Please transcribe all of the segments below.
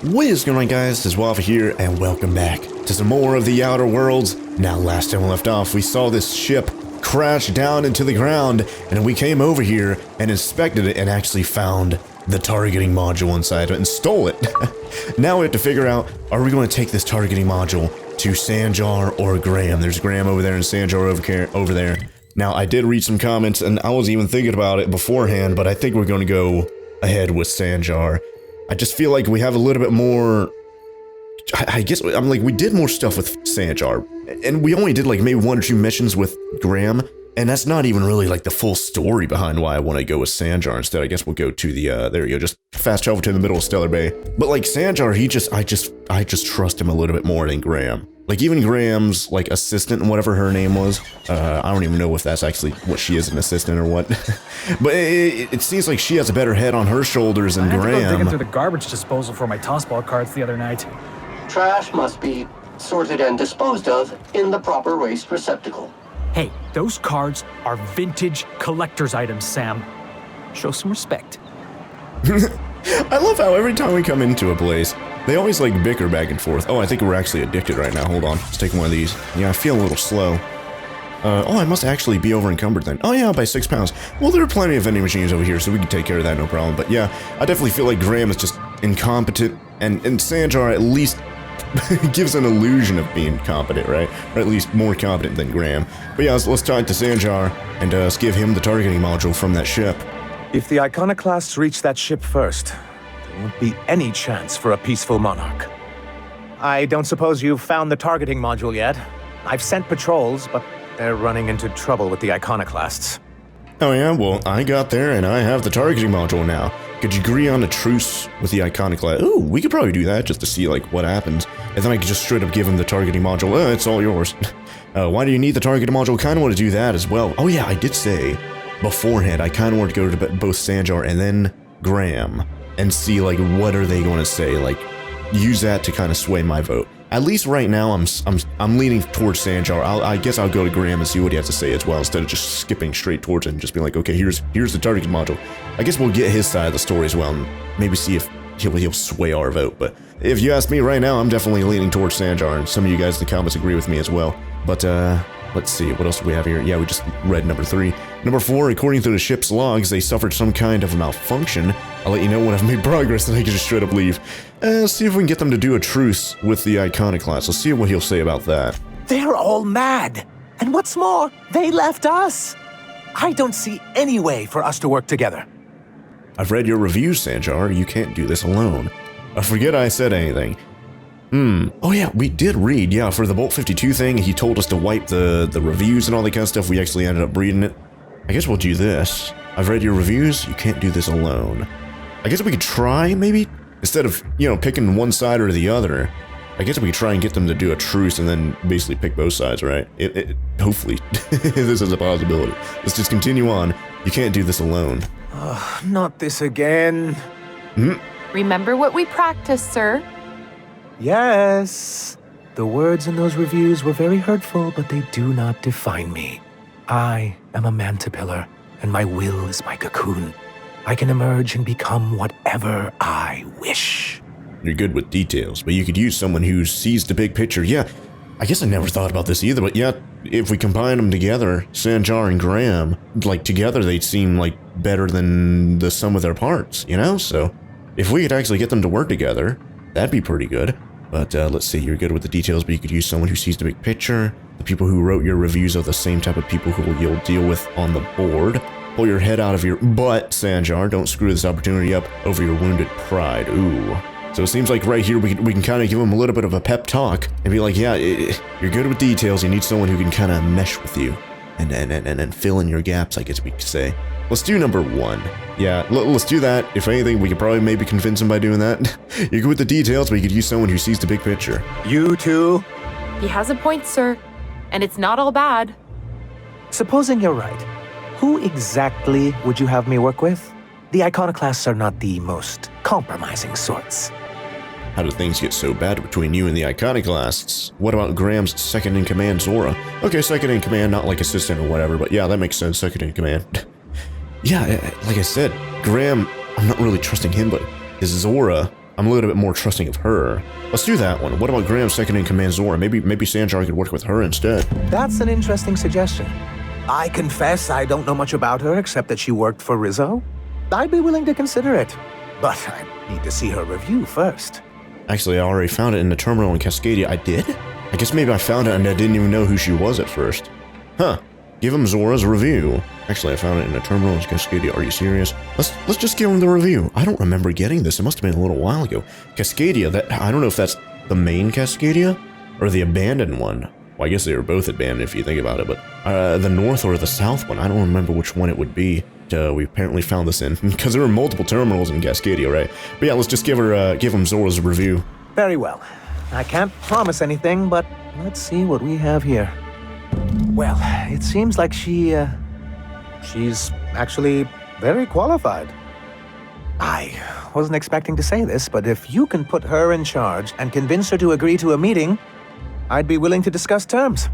What is going on, guys? This is Waffle here, and welcome back to some more of the Outer Worlds. Now, last time we left off, we saw this ship crash down into the ground, and we came over here and inspected it and actually found the targeting module inside it and stole it. Now we have to figure out, are we going to take this targeting module to Sanjar or Graham? There's Graham over there and Sanjar over there. Now, I did read some comments, and I was even thinking about it beforehand, but I think we're going to go ahead with Sanjar. I just feel like we have a little bit more, I guess, I'm like, we did more stuff with Sanjar, and we only did like maybe 1 or 2 missions with Graham, and that's not even really like the full story behind why I want to go with Sanjar instead. I guess we'll go to the, there we go, just fast travel to the middle of Stellar Bay. But like Sanjar, I just trust him a little bit more than Graham. Like even Graham's like assistant and whatever her name was, I don't even know if that's actually what she is, an assistant or what. But it seems like she has a better head on her shoulders than Graham. I had to go digging through the garbage disposal for my tossball cards the other night. Trash must be sorted and disposed of in the proper waste receptacle. Hey, those cards are vintage collector's items, Sam. Show some respect. I love how every time we come into a place, they always like bicker back and forth. Oh, I think we're actually addicted right now. Hold on, let's take one of these. Yeah, I feel a little slow. Oh, I must actually be over encumbered then. Oh yeah, by 6 pounds. Well, there are plenty of vending machines over here, so we can take care of that, no problem. But yeah, I definitely feel like Graham is just incompetent, and Sanjar at least gives an illusion of being competent, right? Or at least more competent than Graham. But yeah, let's talk to Sanjar and let's give him the targeting module from that ship. If the iconoclasts reach that ship first, there won't be any chance for a peaceful monarch. I don't suppose you've found the targeting module yet. I've sent patrols, but they're running into trouble with the iconoclasts. Oh yeah, well, I got there and I have the targeting module now. Could you agree on a truce with the iconoclast? Ooh, we could probably do that just to see like what happens. And then I could just straight up give him the targeting module. It's all yours. Why do you need the targeting module? Kind of want to do that as well. Oh yeah, I did say beforehand, I kind of want to go to both Sanjar and then Graham and see like what are they going to say, like use that to kind of sway my vote. At least right now I'm leaning towards Sanjar. I guess I'll go to Graham and see what he has to say as well instead of just skipping straight towards it and just being like, okay, here's the targeting module. I guess we'll get his side of the story as well and maybe see if he'll sway our vote. But if you ask me right now, I'm definitely leaning towards Sanjar, and some of you guys in the comments agree with me as well. But let's see, what else do we have here? Yeah, we just read number 3. Number 4, according to the ship's logs, they suffered some kind of malfunction. I'll let you know when I've made progress, and I can just straight up leave. See if we can get them to do a truce with the iconoclast. Let's see what he'll say about that. They're all mad! And what's more, they left us! I don't see any way for us to work together. I've read your reviews, Sanjar. You can't do this alone. I forget I said anything. Oh yeah, we did read, yeah, for the Bolt 52 thing, he told us to wipe the reviews and all that kind of stuff. We actually ended up reading it. I guess we'll do this. I've read your reviews, you can't do this alone. I guess we could try, maybe? Instead of, you know, picking one side or the other, I guess we could try and get them to do a truce and then basically pick both sides, right? Hopefully, this is a possibility. Let's just continue on. You can't do this alone. Not this again. Remember what we practiced, sir. Yes. The words in those reviews were very hurtful, but they do not define me. I am a mantipillar, and my will is my cocoon. I can emerge and become whatever I wish. You're good with details, but you could use someone who sees the big picture. Yeah, I guess I never thought about this either, but yeah, if we combine them together, Sanjar and Graham, like together they'd seem like better than the sum of their parts, you know? So if we could actually get them to work together, that'd be pretty good. But let's see, you're good with the details, but you could use someone who sees the big picture. The people who wrote your reviews are the same type of people who you'll deal with on the board. Pull your head out of your butt, Sanjar. Don't screw this opportunity up over your wounded pride. Ooh. So it seems like right here we can kind of give him a little bit of a pep talk and be like, yeah, you're good with details. You need someone who can kind of mesh with you and fill in your gaps, I guess we could say. Let's do number 1. Yeah, let's do that. If anything, we could probably maybe convince him by doing that. You're good with the details, but you could use someone who sees the big picture. You too? He has a point, sir. And it's not all bad. Supposing you're right, who exactly would you have me work with? The iconoclasts are not the most compromising sorts. How did things get so bad between you and the iconoclasts? What about Graham's second-in-command, Zora? Okay, second-in-command, not like assistant or whatever, but yeah, that makes sense, second-in-command. Yeah, like I said, Graham, I'm not really trusting him, but his Zora, I'm a little bit more trusting of her. Let's do that one. What about Graham's second-in-command Zora? Maybe Sanjar could work with her instead. That's an interesting suggestion. I confess I don't know much about her except that she worked for Rizzo. I'd be willing to consider it, but I need to see her review first. Actually, I already found it in the terminal in Cascadia. I did? I guess maybe I found it and I didn't even know who she was at first. Huh. Give him Zora's review. Actually, I found it in the terminal in Cascadia. Are you serious? Let's just give him the review. I don't remember getting this. It must have been a little while ago. Cascadia, I don't know if that's the main Cascadia or the abandoned one. Well, I guess they were both abandoned if you think about it, but the north or the south one, I don't remember which one it would be. We apparently found this in, because there were multiple terminals in Cascadia, right? But yeah, let's just give him Zora's review. Very well. I can't promise anything, but let's see what we have here. Well, it seems like she's actually very qualified. I wasn't expecting to say this, but if you can put her in charge and convince her to agree to a meeting, I'd be willing to discuss terms.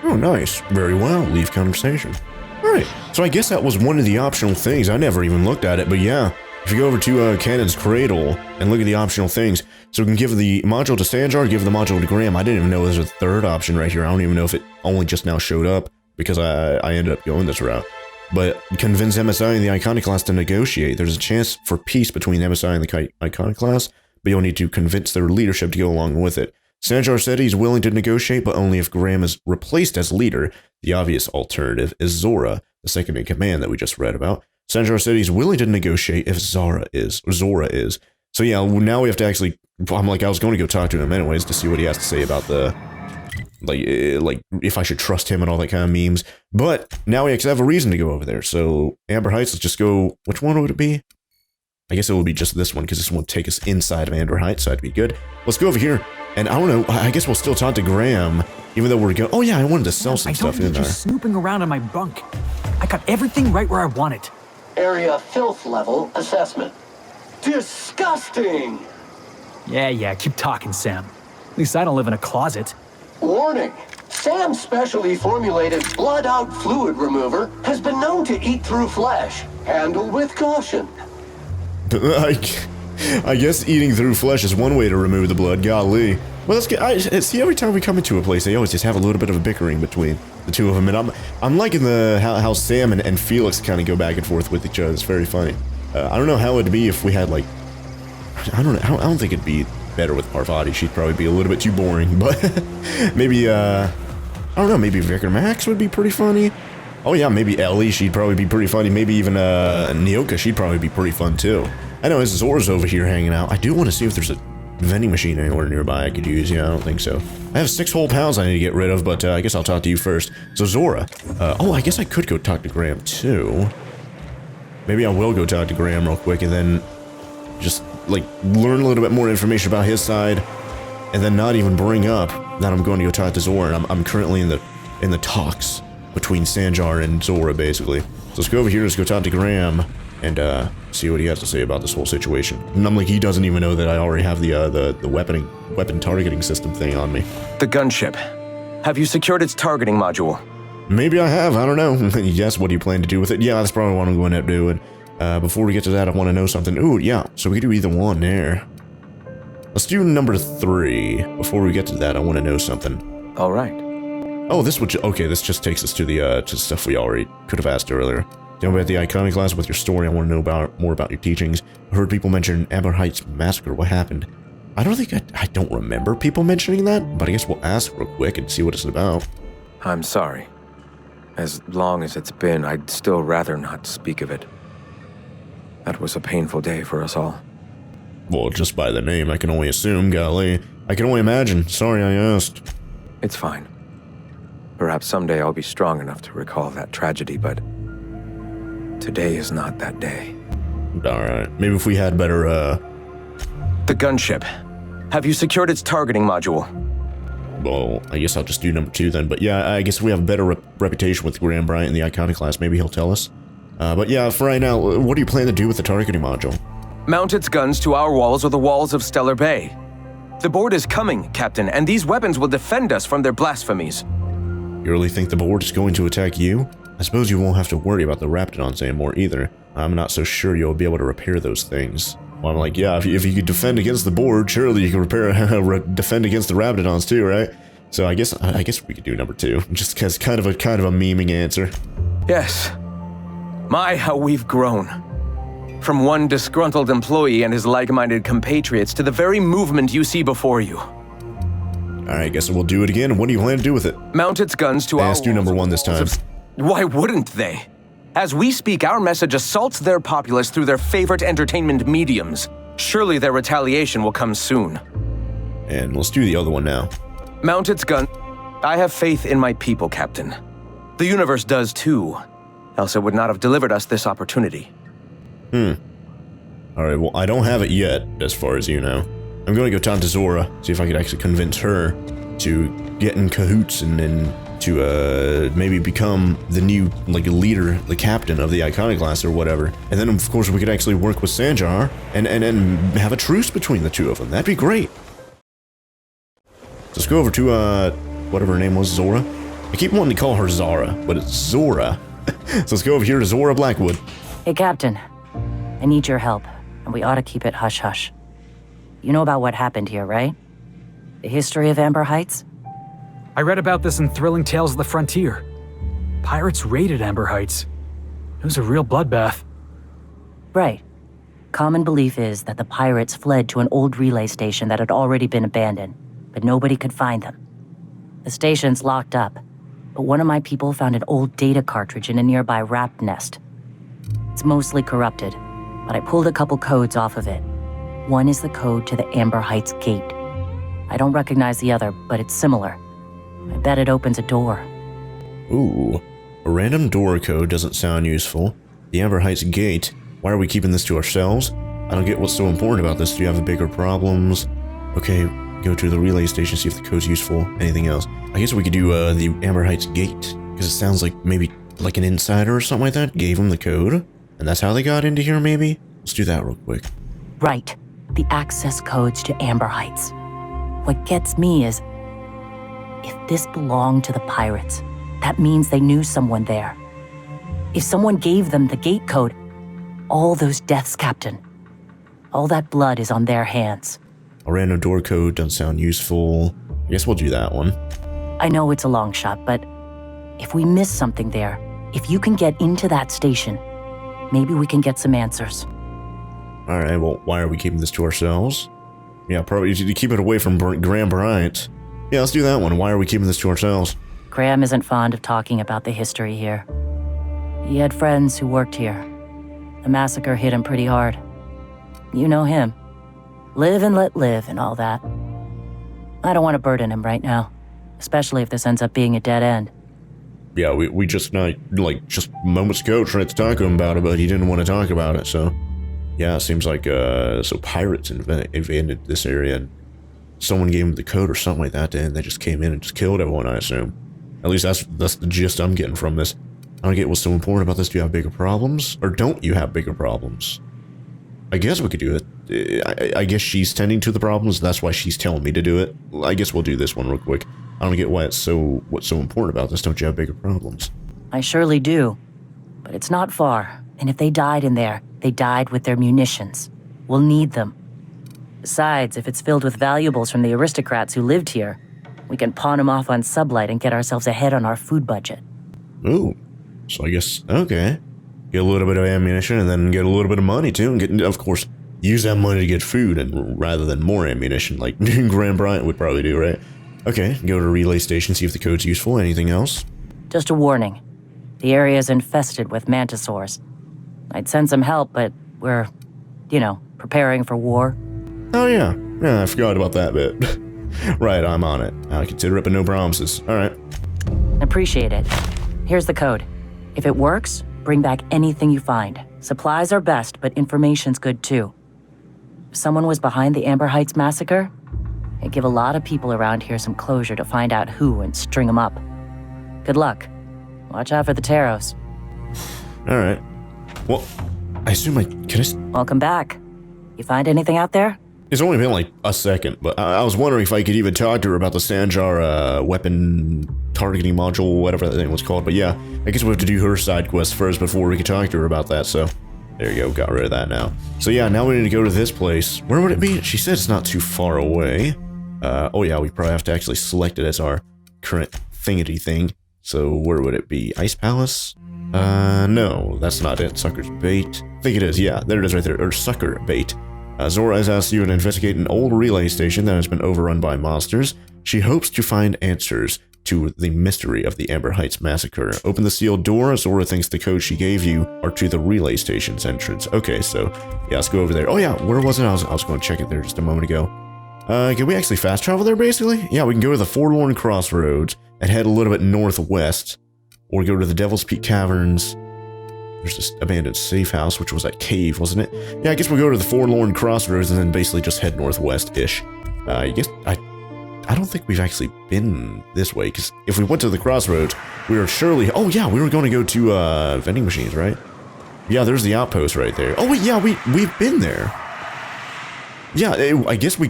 Oh, nice. Very well. Leave conversation. Alright, so I guess that was one of the optional things. I never even looked at it, but yeah. If you go over to Cannon's Cradle and look at the optional things, so we can give the module to Sanjar, give the module to Graham. I didn't even know there was a third option right here. I don't even know if it only just now showed up, because I ended up going this route. But convince MSI and the Iconoclast to negotiate. There's a chance for peace between MSI and the Iconoclast, but you'll need to convince their leadership to go along with it. Sanjar said he's willing to negotiate, but only if Graham is replaced as leader. The obvious alternative is Zora, the second-in-command that we just read about. Sanjar said he's willing to negotiate if Zora is. So yeah, now we have to actually... I was going to go talk to him anyways to see what he has to say about the... Like, if I should trust him and all that kind of memes. But now we actually have a reason to go over there. So, Amber Heights, let's just go... Which one would it be? I guess it will be just this one, because this one will take us inside of Amber Heights, so that'd be good. Let's go over here. And I don't know, I guess we'll still talk to Graham, even though we're going... Oh yeah, I wanted to sell some stuff in there. I don't need you snooping around in my bunk. I got everything right where I want it. Area filth level assessment. Disgusting! Yeah, keep talking, Sam. At least I don't live in a closet. Warning! Sam's specially formulated blood-out fluid remover has been known to eat through flesh. Handle with caution. I guess eating through flesh is one way to remove the blood, golly. Well, let's get... see, every time we come into a place, they always just have a little bit of a bickering between the two of them, and I'm liking how Sam and Felix kind of go back and forth with each other. It's very funny. I don't know how it'd be if we had, like... I don't know. I don't think it'd be better with Parvati. She'd probably be a little bit too boring, but maybe, I don't know, maybe Vicar Max would be pretty funny. Oh yeah, maybe Ellie, she'd probably be pretty funny. Maybe even, Nyoka, she'd probably be pretty fun too. I know, Zora's over here hanging out. I do want to see if there's a vending machine anywhere nearby I could use. Yeah, I don't think so. I have 6 whole pounds I need to get rid of, but I guess I'll talk to you first. So Zora. Oh, I guess I could go talk to Graham too. Maybe I will go talk to Graham real quick and then just, like, learn a little bit more information about his side, and then not even bring up that I'm going to go talk to Zora. And I'm currently in the talks between Sanjar and Zora, basically. So let's go over here, let's go talk to Graham, and see what he has to say about this whole situation. And I'm like, he doesn't even know that I already have the weapon targeting system thing on me. The gunship. Have you secured its targeting module? Maybe I have, I don't know. Yes, what do you plan to do with it? Yeah, that's probably what I'm going to end up doing. Before we get to that, I want to know something. Ooh, yeah, so we can do either one there. Let's do number 3. Before we get to that, I want to know something. All right. Oh, okay, this just takes us to the stuff we already could have asked earlier. Tell me about the Iconoclast with your story. I want to know more about your teachings. I heard people mention Amber Heights Massacre. What happened? I don't think I don't remember people mentioning that, but I guess we'll ask real quick and see what it's about. I'm sorry. As long as it's been, I'd still rather not speak of it. That was a painful day for us all. Well, just by the name, I can only assume, golly. I can only imagine. Sorry I asked. It's fine. Perhaps someday I'll be strong enough to recall that tragedy, but today is not that day. Alright, maybe if we had better, The gunship. Have you secured its targeting module? Well, I guess I'll just do number 2 then, but yeah, I guess if we have a better reputation with Graham Bryant in the Iconoclast, maybe he'll tell us. But yeah, for right now, what do you plan to do with the targeting module? Mount its guns to our walls or the walls of Stellar Bay. The board is coming, Captain, and these weapons will defend us from their blasphemies. You really think the board is going to attack you? I suppose you won't have to worry about the Raptidons anymore either. I'm not so sure you'll be able to repair those things. Well, I'm like, yeah, if you could defend against the board, surely you can defend against the Raptidons too, right? So I guess we could do number 2, just because kind of a memeing answer. Yes. My, how we've grown. From one disgruntled employee and his like-minded compatriots to the very movement you see before you. Alright, guess we'll do it again. What do you plan to do with it? Mount its guns to I our asked you number 1 this time. Why wouldn't they? As we speak, our message assaults their populace through their favorite entertainment mediums. Surely their retaliation will come soon. And let's do the other one now. Mount its gun. I have faith in my people, Captain. The universe does too. Else it would not have delivered us this opportunity. Alright, well, I don't have it yet, as far as you know. I'm going to go talk to Zora, see if I could actually convince her to get in cahoots and then to maybe become the new leader, the captain of the Iconoclast or whatever. And then of course we could actually work with Sanjar and have a truce between the two of them. That'd be great. Let's go over to whatever her name was, Zora. I keep wanting to call her Zara, but it's Zora. So let's go over here to Zora Blackwood. Hey, Captain. I need your help, and we ought to keep it hush-hush. You know about what happened here, right? The history of Amber Heights? I read about this in Thrilling Tales of the Frontier. Pirates raided Amber Heights. It was a real bloodbath. Right. Common belief is that the pirates fled to an old relay station that had already been abandoned, but nobody could find them. The station's locked up, but one of my people found an old data cartridge in a nearby rat nest. It's mostly corrupted, but I pulled a couple codes off of it. One is the code to the Amber Heights gate. I don't recognize the other, but it's similar. I bet it opens a door. Ooh, a random door code doesn't sound useful. The Amber Heights gate. Why are we keeping this to ourselves? I don't get what's so important about this. Do you have bigger problems? Okay, go to the relay station, see if the code's useful. Anything else? I guess we could do the Amber Heights gate, because it sounds like maybe like an insider or something like that gave them the code, and that's how they got into here, maybe? Let's do that real quick. Right. The access codes to Amber Heights. What gets me is, if this belonged to the pirates, that means they knew someone there. If someone gave them the gate code, all those deaths, Captain, all that blood is on their hands. A random door code doesn't sound useful. I guess we'll do that one. I know it's a long shot, but if we miss something there, if you can get into that station, maybe we can get some answers. Alright, well, why are we keeping this to ourselves? Yeah, probably to keep it away from Graham Bryant. Yeah, let's do that one. Why are we keeping this to ourselves? Graham isn't fond of talking about the history here. He had friends who worked here. The massacre hit him pretty hard. You know him. Live and let live and all that. I don't want to burden him right now, especially if this ends up being a dead end. Yeah, we just just moments ago tried to talk to him about it, but he didn't want to talk about it, so... Yeah, it seems like, so pirates invaded this area, and someone gave them the code or something like that, and they just came in and just killed everyone, I assume. At least that's the gist I'm getting from this. I don't get what's so important about this. Do you have bigger problems? Or don't you have bigger problems? I guess we could do it. I guess she's tending to the problems, that's why she's telling me to do it. I guess we'll do this one real quick. I don't get what's so important about this. Don't you have bigger problems? I surely do. But it's not far, and if they died in there, they died with their munitions. We'll need them. Besides, if it's filled with valuables from the aristocrats who lived here, we can pawn them off on Sublight and get ourselves ahead on our food budget. Ooh. So I guess, okay. Get a little bit of ammunition and then get a little bit of money too, and get, of course, use that money to get food and rather than more ammunition, like Graham Bryant would probably do, right? Okay, go to relay station, see if the code's useful. Anything else? Just a warning. The area is infested with mantisaurs. I'd send some help, but we're, preparing for war. Oh yeah. Yeah, I forgot about that bit. Right, I'm on it. I consider it, but no promises. Alright. Appreciate it. Here's the code. If it works, bring back anything you find. Supplies are best, but information's good too. If someone was behind the Amber Heights massacre, it'd give a lot of people around here some closure to find out who and string them up. Good luck. Watch out for the Taros. Alright. Well, I assume Welcome back. You find anything out there? It's only been like a second, but I was wondering if I could even talk to her about the Sanjar weapon targeting module, whatever that thing was called. But yeah, I guess we have to do her side quest first before we can talk to her about that, so... There you go, got rid of that now. So yeah, now we need to go to this place. Where would it be? She said it's not too far away. Oh yeah, we probably have to actually select it as our current thingity thing. So where would it be? Ice Palace? No, that's not it. Sucker's Bait. I think it is, yeah, there it is right there. Or Sucker Bait. Zora has asked you to investigate an old relay station that has been overrun by monsters. She hopes to find answers to the mystery of the Amber Heights massacre. Open the sealed door. Zora thinks the codes she gave you are to the relay station's entrance. Okay, so yeah, let's go over there. Oh yeah, where was it? I was going to check it there just a moment ago. Can we actually fast travel there basically? Yeah, we can go to the Forlorn Crossroads and head a little bit northwest, or go to the Devil's Peak Caverns. There's this abandoned safe house, which was that cave, wasn't it? Yeah, I guess we'll go to the Forlorn Crossroads and then basically just head northwest-ish. I guess I don't think we've actually been this way, because if we went to the crossroads, we were surely... Oh, yeah, we were going to go to, vending machines, right? Yeah, there's the outpost right there. Oh, wait, yeah, we've been there. Yeah, I guess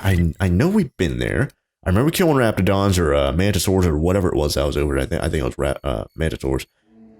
I know we've been there. I remember killing Raptidons or, Mantisaurs or whatever it was that was over. I think it was Mantisaurs.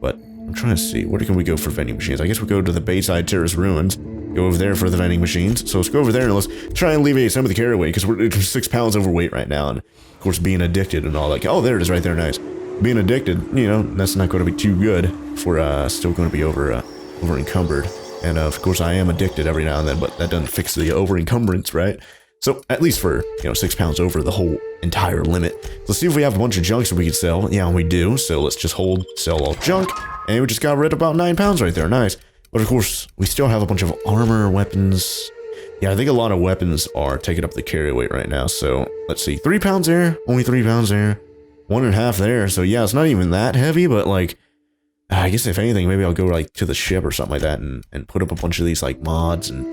But I'm trying to see, where can we go for vending machines? I guess we'll go to the Bayside Terrace Ruins. Go over there for the vending machines. So let's go over there and let's try and alleviate some of the carry weight, because we're 6 pounds overweight right now. And of course, being addicted and all that. Oh, there it is right there, nice. Being addicted, you know, that's not going to be too good if we're still going to be over encumbered. And of course, I am addicted every now and then, but that doesn't fix the over encumbrance, right? So at least for, 6 pounds over the whole entire limit. Let's see if we have a bunch of junk that we can sell. Yeah, we do. So let's just hold, sell all junk. And we just got rid of about 9 pounds right there. Nice. But of course, we still have a bunch of armor, weapons. Yeah, I think a lot of weapons are taking up the carry weight right now. So let's see, 3 pounds there, only 3 pounds there, 1.5 there. So yeah, it's not even that heavy, but like, I guess if anything, maybe I'll go like to the ship or something like that and put up a bunch of these like mods. And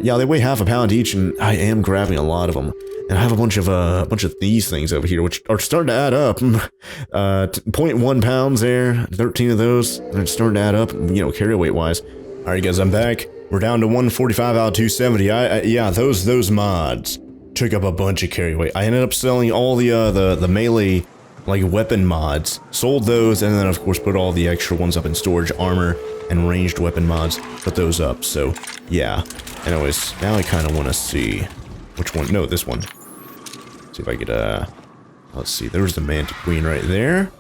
yeah, they weigh half a pound each, and I am grabbing a lot of them. And I have a bunch of these things over here, which are starting to add up. 0.1 pounds there, 13 of those, and it's starting to add up, carry weight wise. All right, guys, I'm back. We're down to 145 out of 270. Yeah, those mods took up a bunch of carry weight. I ended up selling all the melee like weapon mods, sold those, and then of course put all the extra ones up in storage, armor and ranged weapon mods, put those up. So yeah. Anyways, now I kind of want to see which one. No, this one. See if I could, let's see. There's the Manta Queen right there.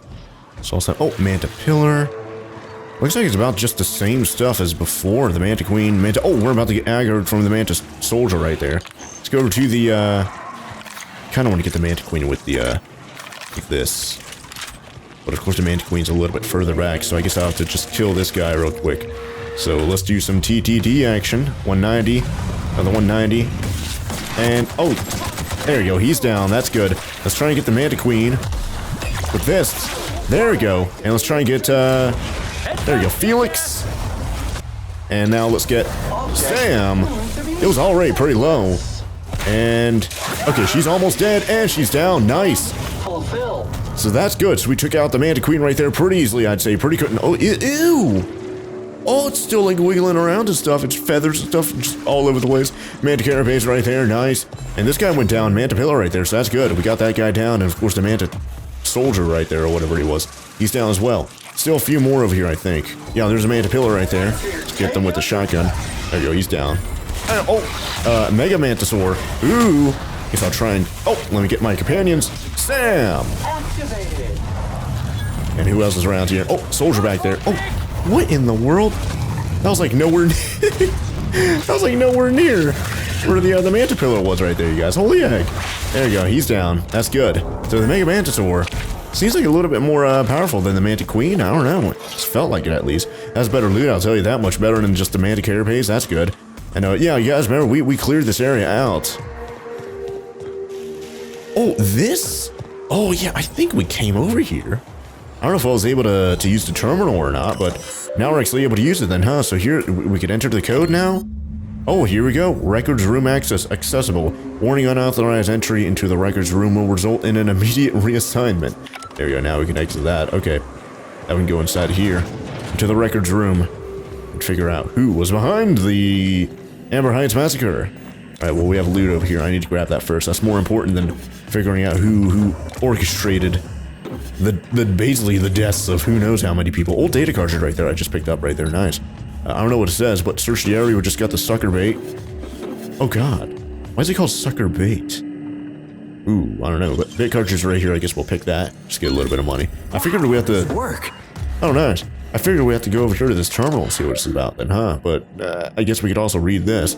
So also, oh, Manta Pillar. Looks like it's about just the same stuff as before. The Manta Queen, Manta... Oh, we're about to get aggroed from the Manta Soldier right there. Let's go to the, kind of want to get the Manta Queen with the, with this. But of course the Manta Queen's a little bit further back, so I guess I'll have to just kill this guy real quick. So let's do some TTT action. 190. Another 190. And, oh, there you go. He's down. That's good. Let's try and get the Manta Queen with this. There we go. And let's try and get, there we go. Felix. And now let's get Sam. It was already pretty low. And, okay, she's almost dead. And she's down. Nice. So that's good. So we took out the Manta Queen right there pretty easily, I'd say. Pretty quick. Oh, ew. Oh, it's still like wiggling around and stuff. It's feathers and stuff just all over the place. Manta Carapace right there, nice. And this guy went down, Manta Pillar right there, so that's good. We got that guy down, and of course the Manta Soldier right there, or whatever he was. He's down as well. Still a few more over here, I think. Yeah, there's a Manta Pillar right there. Let's get them with the shotgun. There you go, he's down. Mega Mantisaur. Ooh. Guess I'll try and... Oh, let me get my companions. Sam! Activated. And who else is around here? Oh, Soldier back there. Oh. What in the world? That was like nowhere that was like nowhere near where the Manta Pillar was right there, you guys. Holy heck. There you go, he's down. That's good. So the Mega Mantisaur seems like a little bit more powerful than the Manta Queen. I don't know. It just felt like it at least. That's better loot, I'll tell you that much. Better than just the Manta Carapace. That's good. And yeah, you guys remember we cleared this area out. Oh, this? Oh yeah, I think we came over here. I don't know if I was able to use the terminal or not, but now we're actually able to use it then, huh? So here, we could enter the code now? Oh, here we go. Records room access accessible. Warning, unauthorized entry into the records room will result in an immediate reassignment. There we go, now we can exit that. Okay. Now we can go inside here, into the records room, and figure out who was behind the Amber Heights massacre. Alright, well, we have loot over here. I need to grab that first. That's more important than figuring out who orchestrated basically the deaths of who knows how many people. Old data cartridge right there. I just picked up right there. Nice. I don't know what it says, but search the area. We just got the sucker bait. Oh god. Why is it called sucker bait? Ooh, I don't know, but bait cartridge right here, I guess we'll pick that. Just get a little bit of money. I figured we have to... Work. Oh, nice. I figured we have to go over here to this terminal and see what it's about then, huh? But, I guess we could also read this.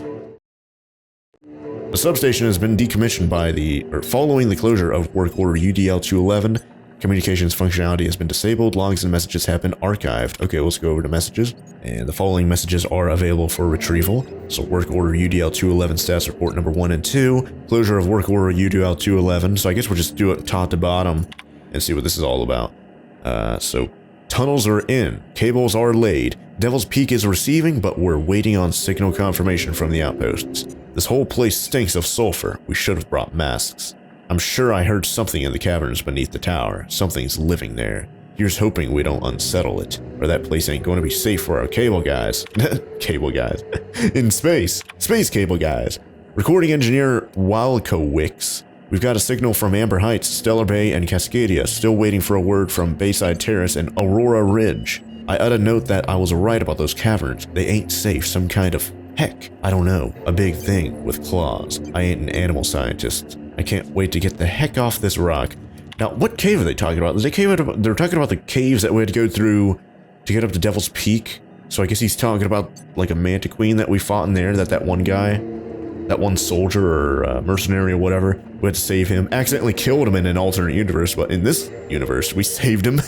The substation has been decommissioned following the closure of work order UDL-211. Communications functionality has been disabled. Logs and messages have been archived. Okay, let's go over to messages. And the following messages are available for retrieval. So work order UDL-211 status report number 1 and 2. Closure of work order UDL-211. So I guess we'll just do it top to bottom and see what this is all about. So tunnels are in. Cables are laid. Devil's Peak is receiving, but we're waiting on signal confirmation from the outposts. This whole place stinks of sulfur. We should have brought masks. I'm sure I heard something in the caverns beneath the tower. Something's living there. Here's hoping we don't unsettle it, or that place ain't going to be safe for our cable guys. Cable guys. In space. Space cable guys. Recording engineer Walkowicz. We've got a signal from Amber Heights, Stellar Bay, and Cascadia. Still waiting for a word from Bayside Terrace and Aurora Ridge. I ought to note that I was right about those caverns. They ain't safe. Some kind of... heck, I don't know. A big thing with claws. I ain't an animal scientist. I can't wait to get the heck off this rock. Now, what cave are they talking about? They're talking about the caves that we had to go through to get up to Devil's Peak. So I guess he's talking about, like, a Manta Queen that we fought in there, that one guy, that one soldier or mercenary or whatever, we had to save him. Accidentally killed him in an alternate universe, but in this universe, we saved him.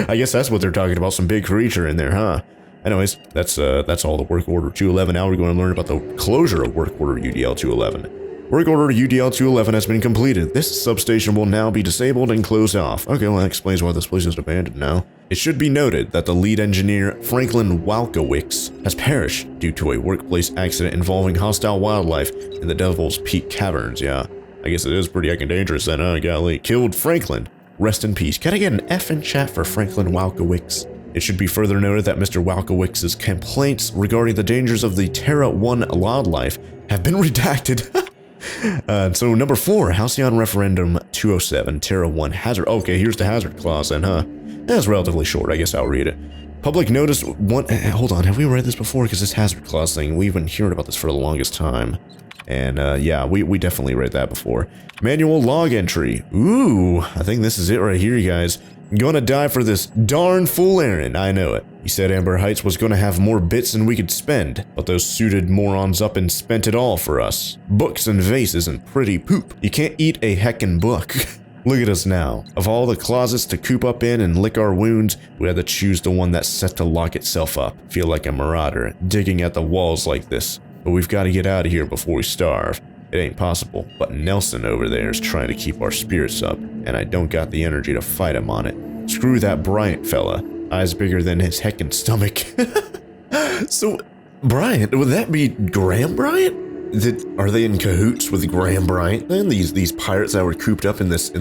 I guess that's what they're talking about, some big creature in there, huh? Anyways, that's all the work order 211. Now we're going to learn about the closure of work order UDL 211. Work order UDL 211 has been completed. This substation will now be disabled and closed off. Okay, well that explains why this place is abandoned now. It should be noted that the lead engineer, Franklin Walkowicz, has perished due to a workplace accident involving hostile wildlife in the Devil's Peak Caverns. Yeah, I guess it is pretty heckin' dangerous then, huh? Golly. Killed Franklin. Rest in peace. Can I get an F in chat for Franklin Walkowicz? It should be further noted that Mr. Walkowicz's complaints regarding the dangers of the Terra 1 wildlife have been redacted. So number 4, Halcyon Referendum 207, Terra 1 hazard. Okay, here's the hazard clause then, huh? That's relatively short, I guess I'll read it. Public notice, hold on, have we read this before? Because this hazard clause thing, we've been hearing about this for the longest time. And yeah, we definitely read that before. Manual log entry. Ooh, I think this is it right here, you guys. Gonna die for this darn fool errand, I know it. He said Amber Heights was gonna have more bits than we could spend, but those suited morons up and spent it all for us. Books and vases and pretty poop. You can't eat a heckin' book. Look at us now. Of all the closets to coop up in and lick our wounds, we had to choose the one that's set to lock itself up. Feel like a marauder, digging at the walls like this. But we've got to get out of here before we starve. It ain't possible, but Nelson over there is trying to keep our spirits up, and I don't got the energy to fight him on it. Screw that Bryant fella. Eyes bigger than his heckin' stomach. So, Bryant, would that be Graham Bryant? Are they in cahoots with Graham Bryant then? These pirates that were cooped up in this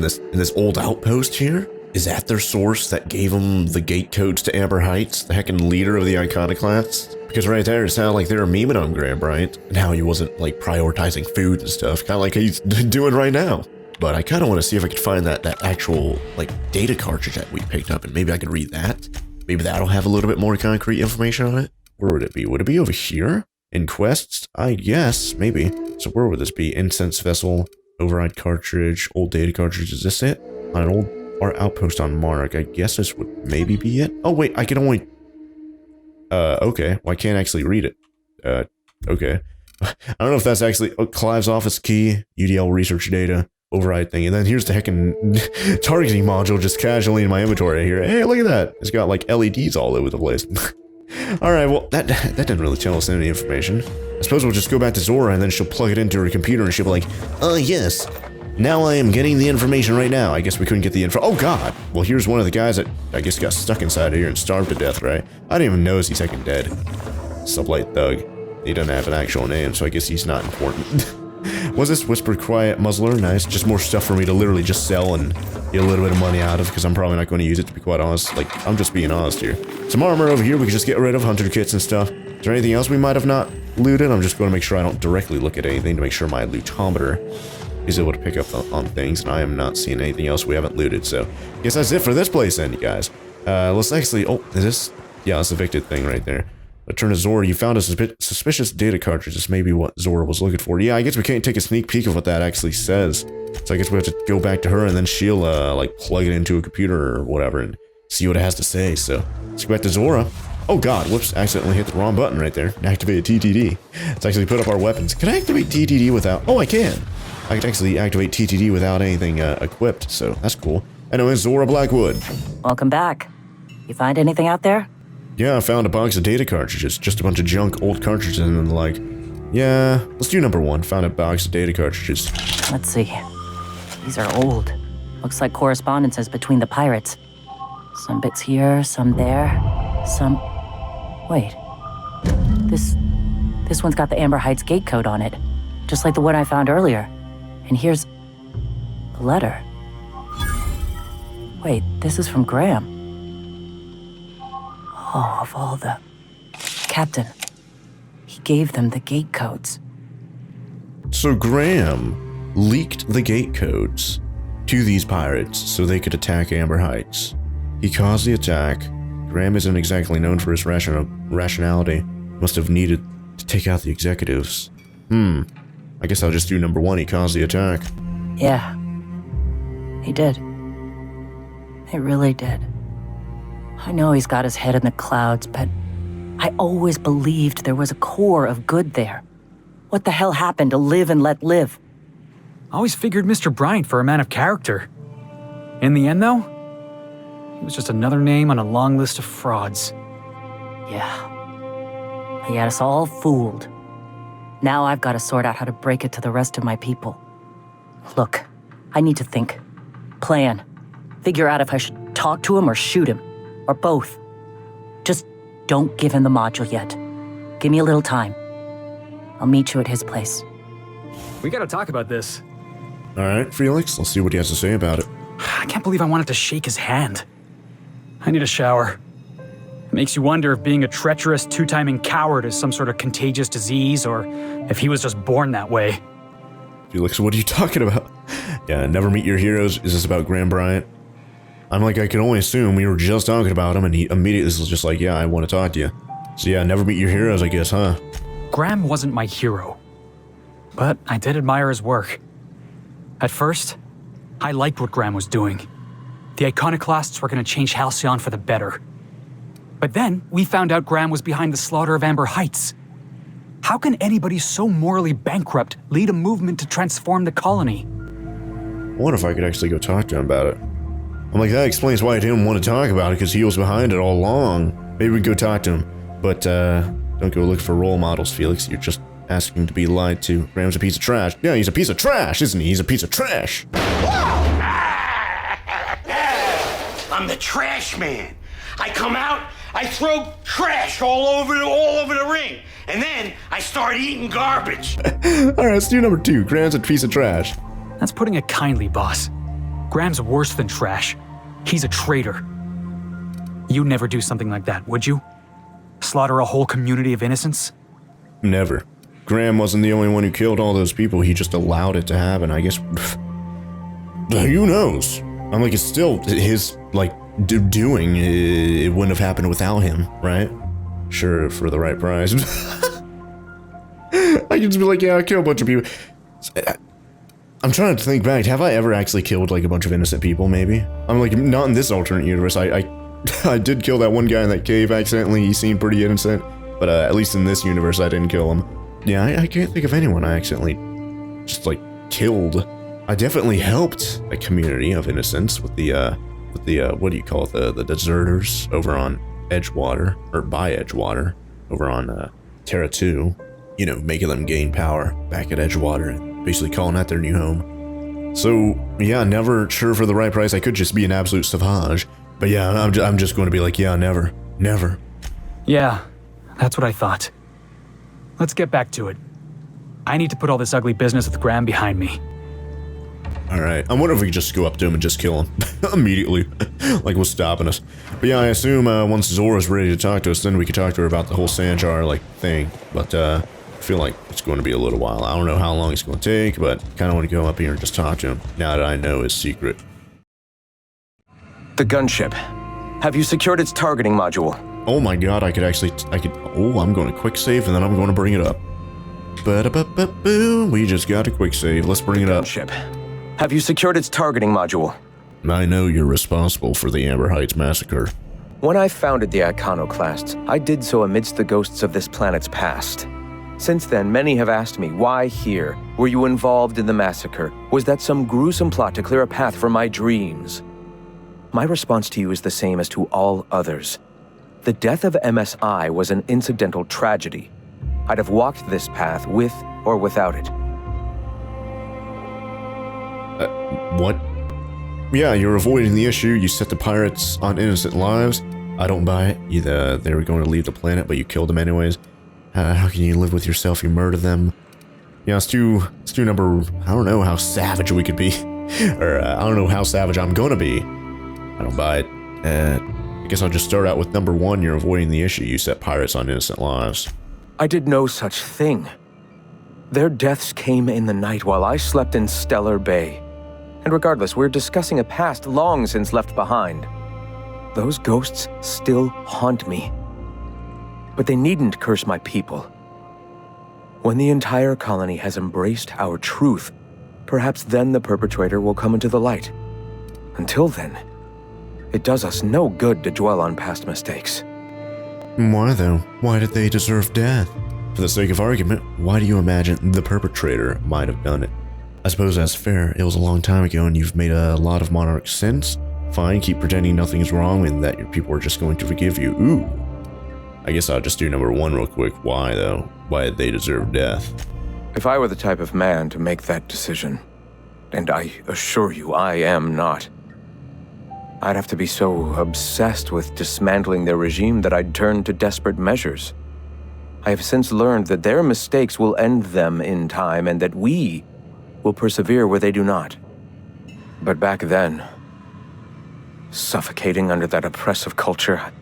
old outpost here? Is that their source that gave them the gate codes to Amber Heights, the heckin' leader of the Iconoclasts? Because right there, it sounded like they were memeing on Graham Bryant, and how he wasn't, like, prioritizing food and stuff, kind of like he's doing right now. But I kind of want to see if I could find that actual, like, data cartridge that we picked up, and maybe I could read that. Maybe that'll have a little bit more concrete information on it. Where would it be? Would it be over here? In quests? I guess, maybe. So where would this be? Incense vessel, override cartridge, old data cartridge, is this it? On an old outpost on Monarch, I guess this would maybe be it. Oh wait, I can only... okay, well I can't actually read it. Okay. I don't know if that's actually... Clive's office key, UDL research data, override thing, and then here's the heckin' targeting module just casually in my inventory right here. Hey, look at that! It's got like LEDs all over the place. Alright, well, that didn't really tell us any information. I suppose we'll just go back to Zora and then she'll plug it into her computer and she'll be like, yes, now I am getting the information right now. I guess we couldn't get the info. Oh god! Well, here's one of the guys that I guess got stuck inside of here and starved to death, right? I didn't even notice he's heckin' dead. Sublight Thug. He doesn't have an actual name, so I guess he's not important. Was this Whispered Quiet Muzzler? Nice. Just more stuff for me to literally just sell and get a little bit of money out of, because I'm probably not going to use it, to be quite honest. Like, I'm just being honest here. Some armor over here we can just get rid of, hunter kits and stuff. Is there anything else we might have not looted? I'm just going to make sure I don't directly look at anything to make sure my lootometer is able to pick up on things, and I am not seeing anything else we haven't looted, so I guess that's it for this place then, you guys. Let's actually... Oh, is this... Yeah, that's the evicted thing right there. Return to Zora. You found a suspicious data cartridge. This may be what Zora was looking for. Yeah, I guess we can't take a sneak peek of what that actually says. So I guess we have to go back to her and then she'll, like, plug it into a computer or whatever and see what it has to say. So, let's go back to Zora. Oh god, whoops, accidentally hit the wrong button right there. Activate TTD. Let's actually put up our weapons. Can I activate TTD without... Oh, I can! I can actually activate TTD without anything equipped, so that's cool. Anyway, Zora Blackwood. Welcome back. You find anything out there? Yeah, I found a box of data cartridges. Just a bunch of junk, old cartridges, and then like... Yeah, let's do number 1. Found a box of data cartridges. Let's see. These are old. Looks like correspondences between the pirates. Some bits here, some there, some... Wait. This one's got the Amber Heights gate code on it. Just like the one I found earlier. And here's... a letter. Wait, this is from Graham. Oh, of all the... Captain. He gave them the gate codes. So Graham leaked the gate codes to these pirates so they could attack Amber Heights. He caused the attack. Graham isn't exactly known for his rationality. Must have needed to take out the executives. I guess I'll just do number 1. He caused the attack. Yeah. He did. He really did. I know he's got his head in the clouds, but I always believed there was a core of good there. What the hell happened to live and let live? Always figured Mr. Bryant for a man of character. In the end, though, he was just another name on a long list of frauds. Yeah. He had us all fooled. Now I've got to sort out how to break it to the rest of my people. Look, I need to think. Plan. Figure out if I should talk to him or shoot him. Or both. Just don't give him the module yet. Give me a little time. I'll meet you at his place. We gotta talk about this. Alright, Felix, let's see what he has to say about it. I can't believe I wanted to shake his hand. I need a shower. It makes you wonder if being a treacherous, two-timing coward is some sort of contagious disease, or if he was just born that way. Felix, what are you talking about? Yeah, never meet your heroes. Is this about Graham Bryant? I'm like, I can only assume we were just talking about him, and he immediately was just like, yeah, I want to talk to you. So yeah, never meet your heroes, I guess, huh? Graham wasn't my hero, but I did admire his work. At first, I liked what Graham was doing. The iconoclasts were going to change Halcyon for the better. But then, we found out Graham was behind the slaughter of Amber Heights. How can anybody so morally bankrupt lead a movement to transform the colony? I wonder if I could actually go talk to him about it. I'm like, that explains why I didn't want to talk about it, because he was behind it all along. Maybe we can go talk to him. But, don't go look for role models, Felix. You're just asking to be lied to. Graham's a piece of trash. Yeah, he's a piece of trash, isn't he? He's a piece of trash. I'm the trash man. I come out, I throw trash all over the ring, and then I start eating garbage. Alright, let's do number 2. Graham's a piece of trash. That's putting it kindly, boss. Graham's worse than trash. He's a traitor. You'd never do something like that, would you? Slaughter a whole community of innocents? Never. Graham wasn't the only one who killed all those people. He just allowed it to happen. I guess... Who knows? I'm like, it's still his, like, doing. It wouldn't have happened without him, right? Sure, for the right price. I can just be like, yeah, I killed a bunch of people. I'm trying to think back. Have I ever actually killed, like, a bunch of innocent people, maybe? I'm like, not in this alternate universe. I did kill that one guy in that cave accidentally. He seemed pretty innocent. But at least in this universe, I didn't kill him. Yeah, I can't think of anyone I accidentally just, like, killed. I definitely helped a community of innocents with the what do you call it? The deserters over on Edgewater, or by Edgewater, over on Terra 2. You know, making them gain power back at Edgewater and basically calling that their new home. So, yeah, never sure for the right price. I could just be an absolute savage. But yeah, I'm just going to be like, yeah, never. Never. Yeah, that's what I thought. Let's get back to it. I need to put all this ugly business with Graham behind me. Alright, I wonder if we could just go up to him and just kill him. Immediately. Like, what's stopping us? But yeah, I assume once Zora's ready to talk to us, then we can talk to her about the whole Sanjar, like, thing. But, I feel like it's going to be a little while. I don't know how long it's going to take, but kind of want to go up here and just talk to him, now that I know his secret. The gunship. Have you secured its targeting module? Oh my god, I could, oh, I'm going to quick save and then I'm going to bring it up. Ba-da-ba-ba-boo. We just got a quick save. Let's bring it up. Ship. Have you secured its targeting module? I know you're responsible for the Amber Heights massacre. When I founded the Iconoclasts, I did so amidst the ghosts of this planet's past. Since then, many have asked me, why here? Were you involved in the massacre? Was that some gruesome plot to clear a path for my dreams? My response to you is the same as to all others. The death of MSI was an incidental tragedy. I'd have walked this path with or without it. What? Yeah, you're avoiding the issue. You set the pirates on innocent lives. I don't buy it. They were going to leave the planet, but you killed them anyways. How can you live with yourself? You murder them. Yeah, let's do number... I don't know how savage we could be. Or, I don't know how savage I'm gonna be. I don't buy it. I guess I'll just start out with number 1. You're avoiding the issue. You set pirates on innocent lives. I did no such thing. Their deaths came in the night while I slept in Stellar Bay. And regardless, we're discussing a past long since left behind. Those ghosts still haunt me. But they needn't curse my people. When the entire colony has embraced our truth, perhaps then the perpetrator will come into the light. Until then, it does us no good to dwell on past mistakes. Why though? Why did they deserve death? For the sake of argument, why do you imagine the perpetrator might have done it? I suppose that's fair. It was a long time ago and you've made a lot of monarchs since. Fine, keep pretending nothing's wrong and that your people are just going to forgive you. Ooh. I guess I'll just do number 1 real quick. Why though? Why did they deserve death? If I were the type of man to make that decision, and I assure you I am not, I'd have to be so obsessed with dismantling their regime that I'd turn to desperate measures. I have since learned that their mistakes will end them in time and that we will persevere where they do not. But back then, suffocating under that oppressive culture,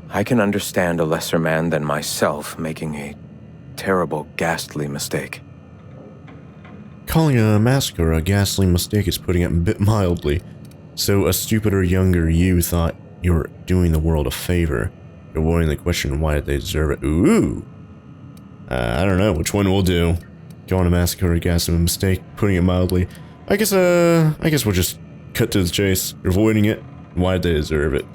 I can understand a lesser man than myself making a terrible, ghastly mistake. Calling a massacre a ghastly mistake is putting it a bit mildly. So a stupider, younger you thought you were doing the world a favor, avoiding the question why did they deserve it. Ooh. I don't know which one we'll do. Calling a massacre a ghastly mistake, putting it mildly. I guess we'll just cut to the chase. You're avoiding it. Why did they deserve it?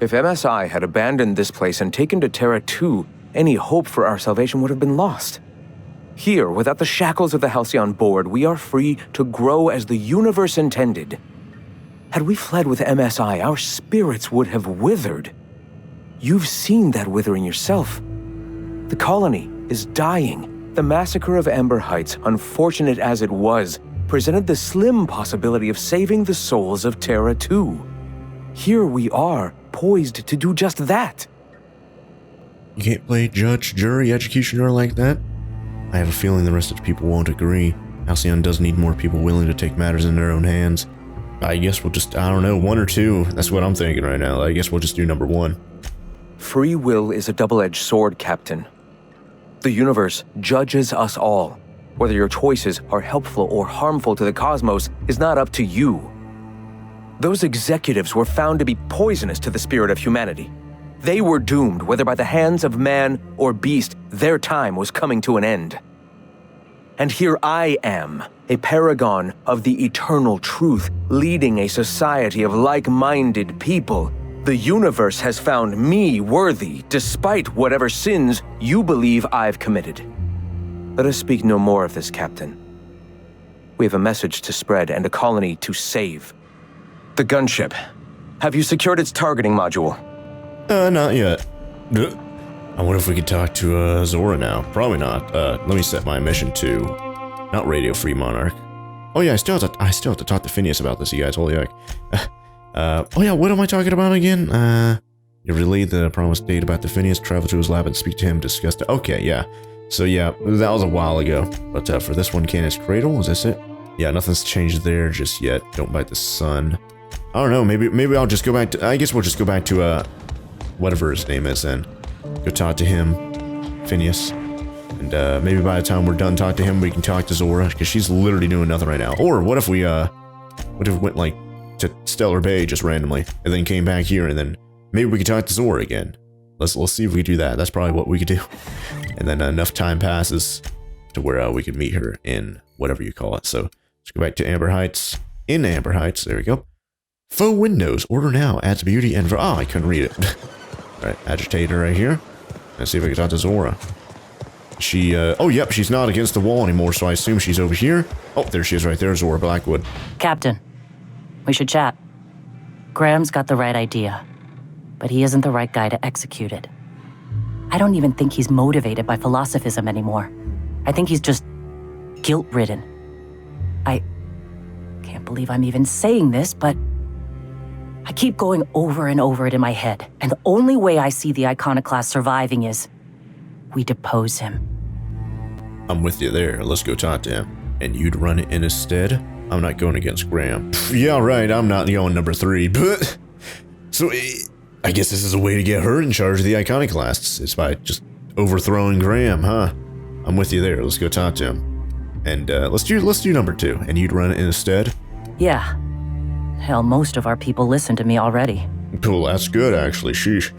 If MSI had abandoned this place and taken to Terra 2, any hope for our salvation would have been lost. Here, without the shackles of the Halcyon board, we are free to grow as the universe intended. Had we fled with MSI, our spirits would have withered. You've seen that withering yourself. The colony is dying. The massacre of Amber Heights, unfortunate as it was, presented the slim possibility of saving the souls of Terra 2. Here we are, poised to do just that. You can't play judge, jury, executioner like that? I have a feeling the rest of the people won't agree. Halcyon does need more people willing to take matters in their own hands. I guess we'll just, I don't know, 1 or 2. That's what I'm thinking right now. I guess we'll just do number 1. Free will is a double-edged sword, Captain. The universe judges us all. Whether your choices are helpful or harmful to the cosmos is not up to you. Those executives were found to be poisonous to the spirit of humanity. They were doomed, whether by the hands of man or beast, their time was coming to an end. And here I am, a paragon of the eternal truth, leading a society of like-minded people. The universe has found me worthy, despite whatever sins you believe I've committed. Let us speak no more of this, Captain. We have a message to spread and a colony to save. The gunship. Have you secured its targeting module? Not yet. I wonder if we could talk to, Zora now. Probably not. Let me set my mission to... not Radio Free Monarch. Oh yeah, I still have to talk to Phineas about this, you guys. Holy heck. Oh yeah, what am I talking about again? You relayed the promised date about the Phineas, travel to his lab and speak to him, discuss the... Okay, yeah. So yeah, that was a while ago. But for this one, Candace Cradle, is this it? Yeah, nothing's changed there just yet. Don't bite the sun. I don't know, maybe I'll just go back to... I guess we'll just go back to, whatever his name is then. Go talk to him, Phineas. And maybe by the time we're done talking to him, we can talk to Zora, because she's literally doing nothing right now. Or what if we went like to Stellar Bay just randomly, and then came back here and then Maybe we could talk to Zora again. Let's see if we do that. That's probably what we could do. And then enough time passes to where we can meet her in whatever you call it. So let's go back to Amber Heights. In Amber Heights, there we go. Faux windows, order now, adds beauty and... I couldn't read it. Alright, agitator right here. Let's see if I can talk to Zora. She, oh, yep, she's not against the wall anymore, so I assume she's over here. Oh, there she is right there, Zora Blackwood. Captain, we should chat. Graham's got the right idea, but he isn't the right guy to execute it. I don't even think he's motivated by philosophism anymore. I think he's just guilt-ridden. I can't believe I'm even saying this, but I keep going over and over it in my head, and the only way I see the Iconoclast surviving is we depose him. I'm with you there. Let's go talk to him. And you'd run it in his stead? I'm not going against Graham. Yeah, right, I'm not going number 3, but... So, I guess this is a way to get her in charge of the Iconoclasts. It's by just overthrowing Graham, huh? I'm with you there. Let's go talk to him. And, let's do number 2. And you'd run it in his stead? Yeah. Hell, most of our people listen to me already. Cool, that's good, actually. Sheesh.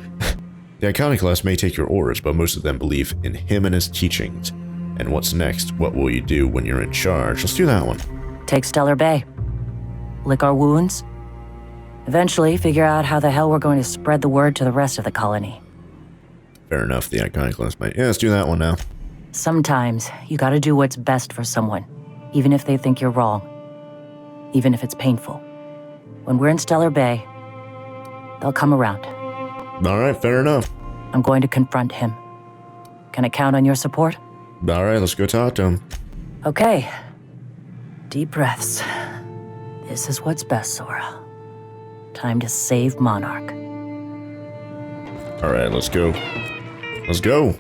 The Iconoclast may take your orders, but most of them believe in him and his teachings. And what's next? What will you do when you're in charge? Let's do that one. Take Stellar Bay. Lick our wounds. Eventually, figure out how the hell we're going to spread the word to the rest of the colony. Fair enough, the Iconoclast might. Yeah, let's do that one now. Sometimes, you gotta do what's best for someone, even if they think you're wrong. Even if it's painful. When we're in Stellar Bay, they'll come around. Alright, fair enough. I'm going to confront him. Can I count on your support? Alright, let's go talk to him. Okay. Deep breaths. This is what's best, Zora. Time to save Monarch. Alright, let's go. Let's go.